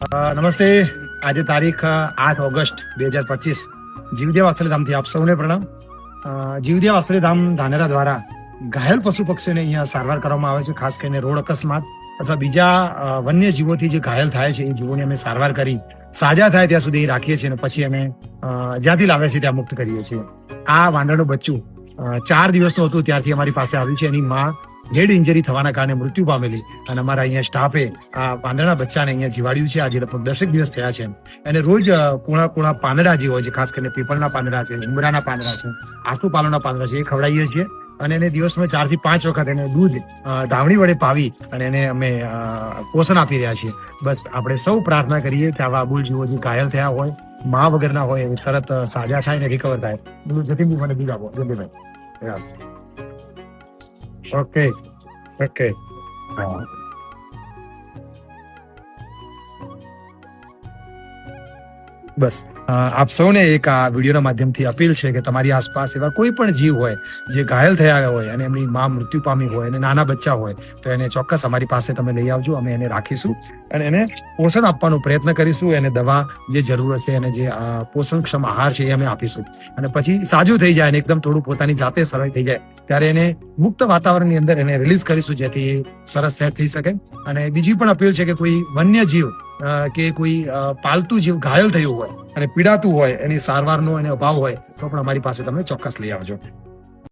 નમસ્તે. આજે તારીખ 8 ઓગસ્ટ 2025. જીવદેવ આશ્રયધામથી આપ સૌને પ્રણામ. જીવદેવ આશ્રયધામ ધાનેરા દ્વારા ઘાયલ પશુ પક્ષીઓને અહીંયા સારવાર કરવામાં આવે છે. ખાસ કરીને રોડ અકસ્માત અથવા બીજા વન્ય જીવોથી જે ઘાયલ થાય છે એ જીવોની અમે સારવાર કરી સાજા થાય ત્યાં સુધી રાખીએ છીએ અને પછી અમે જ્યાંથી લાવે છે ત્યાં મુક્ત કરીએ છીએ. આ વાંદરાનું બચ્ચું 4 દિવસનું હતું ત્યારથી અમારી પાસે આવ્યું છે. એની માં હેડ ઇન્જરી થવાના કારણે મૃત્યુ પામેલી અને અમારા અહીંયા સ્ટાફે આ પાંદડાના બચ્ચાને અહીંયા જીવાડ્યું છે. આજે લગભગ 10 દિવસ થયા છે એને રોજ કુણા પાંદડા જે હોય છે, ખાસ કરીને પીપળના પાંદડા છે, ઉમરાના પાંદડા છે, આસુપાલવના પાંદડા છે, એ ખવડાવીએ છીએ અને એને દિવસમાં 4 થી 5 વખત એને દૂધ ધાવણી વડે પાવી અને એને અમે પોષણ આપી રહ્યા છીએ. બસ આપણે સૌ પ્રાર્થના કરીએ કે આવા અબુલ જીવો જે ઘાયલ થયા હોય, મા વગરના હોય, એ તરત સાજા થાય ને રિકવર થાય. જતીનભાઈ મને દૂધ આપો. જતીનભાઈ યસ. Okay okay. બસ આપ સૌને એક આ વિડીયોના માધ્યમથી અપીલ છે કે તમારી આસપાસ એવા કોઈ પણ જીવ હોય જે ઘાયલ થયા હોય અને એમની માં મૃત્યુ પામી હોય અને નાના બચ્ચા હોય તો એને ચોક્કસ અમારી પાસે તમે લઈ આવજો. અમે એને રાખીશું અને એને પોષણ આપવાનો પ્રયત્ન કરીશું. એને દવા જે જરૂર હશે અને જે પોષણક્ષમ આહાર છે એ અમે આપીશું અને પછી સાજું થઈ જાય અને એકદમ થોડું પોતાની જાતે સરળ થઈ જાય ત્યારે એને મુક્ત વાતાવરણની અંદર એને રિલીઝ કરીશું જેથી સરસ સેટ થઈ શકે. અને બીજી પણ અપીલ છે કે કોઈ વન્ય જીવ કે કોઈ પાલતુ જીવ ઘાયલ થયું હોય અને પીડાતું હોય, એની સારવારનો એને અભાવ હોય તો પણ અમારી પાસે તમે ચોક્કસ લઈ આવજો.